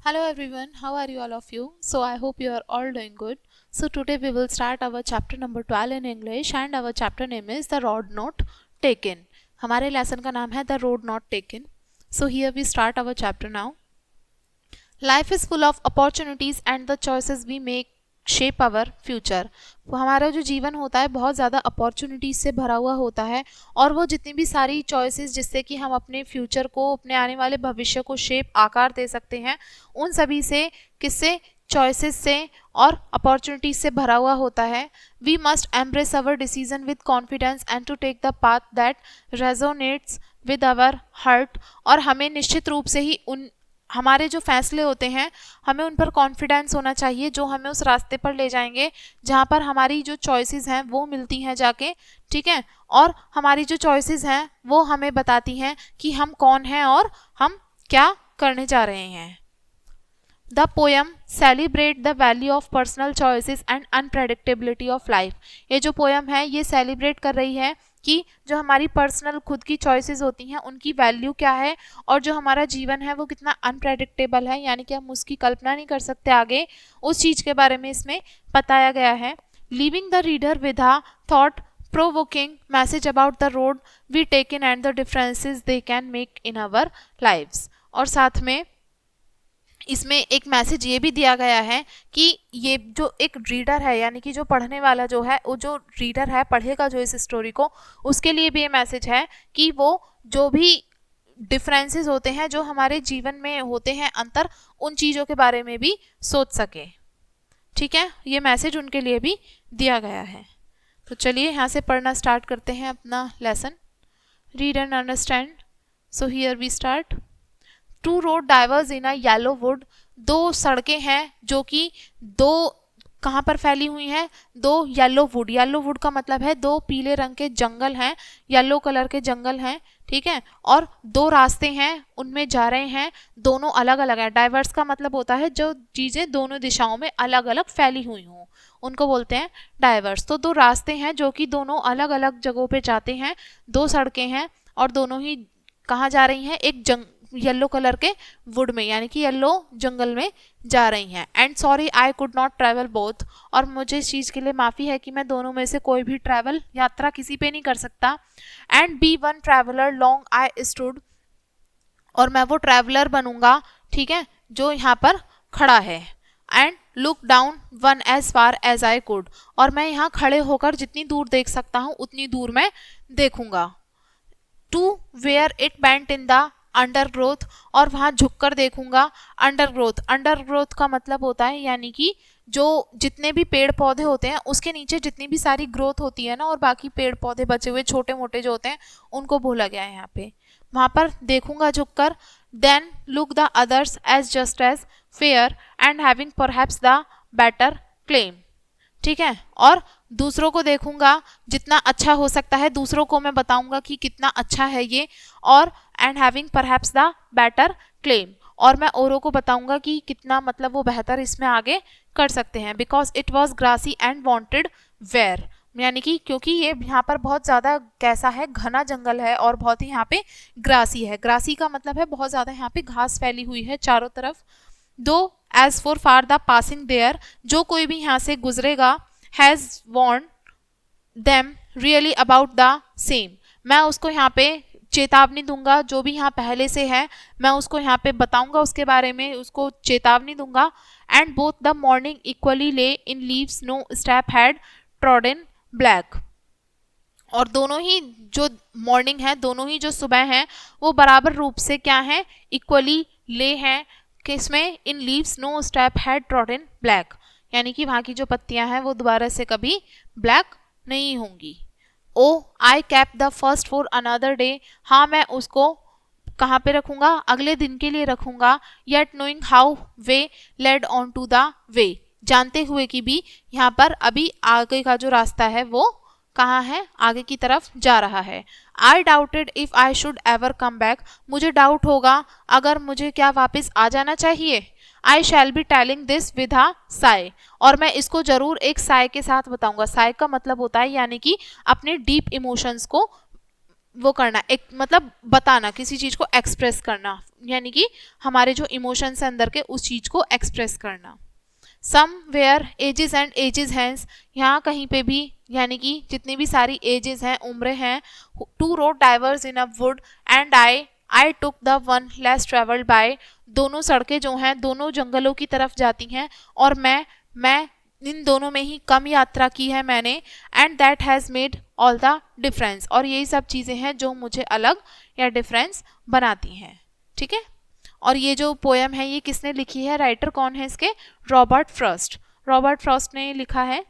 Hello everyone, how are you all of you? So I hope you are all doing good. So today we will start our chapter number 12 in English and our chapter name is The Road Not Taken. हमारे lesson का नाम है The Road Not Taken. So here we start our chapter now. Life is full of opportunities and the choices we make shape our future. हमारा जो जीवन होता है बहुत ज़्यादा अपॉर्चुनिटीज से भरा हुआ होता है और वो जितनी भी सारी चॉइसेस जिससे कि हम अपने फ्यूचर को, अपने आने वाले भविष्य को शेप आकार दे सकते हैं, उन सभी से, किससे, चॉइसेस से और अपॉर्चुनिटीज से भरा हुआ होता है. We must embrace our decision with confidence and to take the path that resonates with our heart. और हमें निश्चित रूप से ही हमारे जो फैसले होते हैं हमें उन पर कॉन्फिडेंस होना चाहिए जो हमें उस रास्ते पर ले जाएंगे जहाँ पर हमारी जो चॉइसेस हैं वो मिलती हैं जाके, ठीक है. और हमारी जो चॉइसेस हैं वो हमें बताती हैं कि हम कौन हैं और हम क्या करने जा रहे हैं. The poem celebrate the value of personal choices and unpredictability of life. ये जो पोएम है ये सेलिब्रेट कर रही है कि जो हमारी पर्सनल खुद की चॉइसेस होती हैं उनकी वैल्यू क्या है और जो हमारा जीवन है वो कितना अनप्रेडिक्टेबल है, यानी कि हम उसकी कल्पना नहीं कर सकते आगे, उस चीज़ के बारे में इसमें बताया गया है. Leaving the reader with a thought provoking message about the road we taken and the differences they can make in our lives. और साथ में इसमें एक मैसेज ये भी दिया गया है कि ये जो एक रीडर है, यानी कि जो पढ़ने वाला जो है, वो जो रीडर है पढ़ेगा जो इस स्टोरी को, उसके लिए भी ये मैसेज है कि वो जो भी डिफरेंसेस होते हैं जो हमारे जीवन में होते हैं अंतर, उन चीज़ों के बारे में भी सोच सके. ठीक है, ये मैसेज उनके लिए भी दिया गया है. तो चलिए यहाँ से पढ़ना स्टार्ट करते हैं अपना lesson. Read and understand. So here we start. Two road diverse in a yellow wood. दो सड़कें हैं जो कि दो कहाँ पर फैली हुई हैं, दो येलो वुड. येलो वुड का मतलब है दो पीले रंग के जंगल हैं, येलो कलर के जंगल हैं, ठीक है. और दो रास्ते हैं उनमें जा रहे हैं, दोनों अलग अलग हैं. डाइवर्स का मतलब होता है जो चीज़ें दोनों दिशाओं में अलग अलग फैली हुई हों, उनको बोलते हैं डाइवर्स. तो दो रास्ते हैं जो कि दोनों अलग अलग जगहों पे जाते हैं, दो सड़कें हैं और दोनों ही कहाँ जा रही हैं, एक येलो कलर के वुड में, यानी कि येलो जंगल में जा रही हैं. And sorry I could not travel both. और मुझे इस चीज़ के लिए माफ़ी है कि मैं दोनों में से कोई भी ट्रैवल यात्रा किसी पे नहीं कर सकता. And be one traveller long I stood. और मैं वो ट्रैवलर बनूंगा, ठीक है, जो यहाँ पर खड़ा है. And look down one as far as I could. और मैं यहाँ खड़े होकर जितनी दूर देख सकता हूँ उतनी दूर मैं देखूंगा. To where it bent in the undergrowth. और वहाँ झुककर देखूंगा. अंडर ग्रोथ, अंडर ग्रोथ का मतलब होता है यानी कि जो जितने भी पेड़ पौधे होते हैं उसके नीचे जितनी भी सारी ग्रोथ होती है ना, और बाकी पेड़ पौधे बचे हुए छोटे मोटे जो होते हैं उनको बोला गया है यहाँ पे. वहाँ पर देखूंगा झुककर. Then look the others as just as fair and having perhaps the better claim. ठीक है, और दूसरों को देखूंगा जितना अच्छा हो सकता है, दूसरों को मैं बताऊंगा कि कितना अच्छा है ये, और and having perhaps the better claim. और मैं औरों को बताऊंगा कि कितना मतलब वो बेहतर इसमें आगे कर सकते हैं. Because it was grassy and wanted wear. यानी कि क्योंकि ये यहाँ पर बहुत ज़्यादा कैसा है, घना जंगल है और बहुत ही यहाँ पे ग्रासी है. ग्रासी का मतलब है बहुत ज़्यादा यहाँ पे घास फैली हुई है चारों तरफ. Though as for far the passing there. जो कोई भी यहाँ से गुजरेगा, has worn them really about the same. मैं उसको यहाँ पे चेतावनी दूंगा, जो भी यहाँ पहले से है मैं उसको यहाँ पे बताऊंगा उसके बारे में, उसको चेतावनी दूंगा. And both the morning equally lay in leaves no step had trodden black. और दोनों ही जो मॉर्निंग है, दोनों ही जो सुबह हैं वो बराबर रूप से क्या है, इक्वली ले हैं किसमें, in leaves no step had trodden black. यानी कि वहाँ की जो पत्तियां हैं वो दोबारा से कभी ब्लैक नहीं होंगी. Oh I kept the first for another day. हाँ, मैं उसको कहाँ पे रखूँगा, अगले दिन के लिए रखूँगा. Yet knowing how way led on to the way. जानते हुए कि भी यहाँ पर अभी आगे का जो रास्ता है वो कहाँ है, आगे की तरफ जा रहा है. I doubted if I should ever come back. मुझे डाउट होगा अगर मुझे क्या वापस आ जाना चाहिए. I shall be telling this with a sigh. और मैं इसको जरूर एक साय के साथ बताऊंगा. साय का मतलब होता है यानी कि अपने डीप इमोशंस को वो करना, एक मतलब बताना, किसी चीज़ को एक्सप्रेस करना, यानी कि हमारे जो इमोशंस है अंदर के उस चीज़ को एक्सप्रेस करना। Somewhere ages and ages hence, यहाँ कहीं पे भी, यानी कि जितनी भी सारी एजेस हैं, उम्रें हैं। Two road diverse in a wood and I took the one less travelled by, दोनों सड़कें जो हैं दोनों जंगलों की तरफ जाती हैं और मैं इन दोनों में ही कम यात्रा की है मैंने। And that has made all the difference, और यही सब चीज़ें हैं जो मुझे अलग या डिफरेंस बनाती हैं। ठीक है, और ये जो पोएम है ये किसने लिखी है, राइटर कौन है इसके, रॉबर्ट फ्रॉस्ट। रॉबर्ट फ्रॉस्ट ने लिखा है।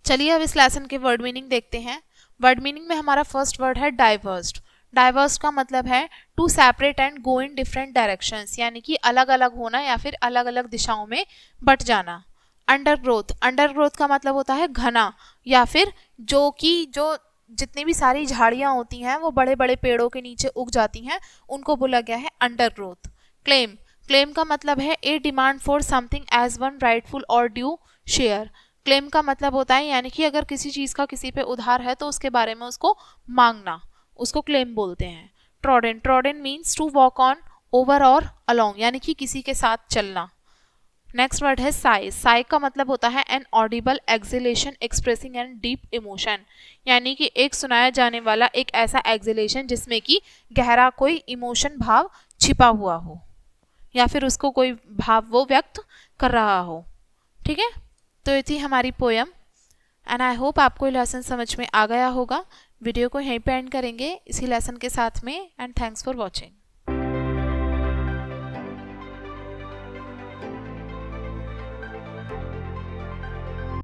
चलिए अब इस लेसन के वर्ड मीनिंग देखते हैं। वर्ड मीनिंग में हमारा फर्स्ट वर्ड है डाइवर्स्ड। डाइवर्स का मतलब है to separate and go in different directions, यानी कि अलग अलग होना या फिर अलग अलग दिशाओं में बट जाना। अंडरग्रोथ, अंडरग्रोथ का मतलब होता है घना, या फिर जो जितनी भी सारी झाड़ियाँ होती हैं वो बड़े बड़े पेड़ों के नीचे उग जाती हैं, उनको बोला गया है अंडरग्रोथ। क्लेम, क्लेम का मतलब है a demand for something as one rightful और ड्यू शेयर। क्लेम का मतलब होता है यानी कि अगर किसी चीज़ का किसी पे उधार है तो उसके बारे में उसको मांगना, उसको क्लेम बोलते हैं। Trodden, trodden means to walk on, over और अलोंग, यानी कि किसी के साथ चलना। नेक्स्ट वर्ड है साई। साई का मतलब होता है an audible exclamation expressing an deep emotion, यानी कि एक सुनाया जाने वाला एक ऐसा एक्सिलेशन जिसमें कि गहरा कोई इमोशन भाव छिपा हुआ हो या फिर उसको कोई भाव वो व्यक्त कर रहा हो। ठीक है, तो ये थी हमारी पोएम एंड आई होप आपको ये लेसन समझ में आ गया होगा। वीडियो को यहीं पे एंड करेंगे इसी लेसन के साथ में एंड थैंक्स फॉर वॉचिंग।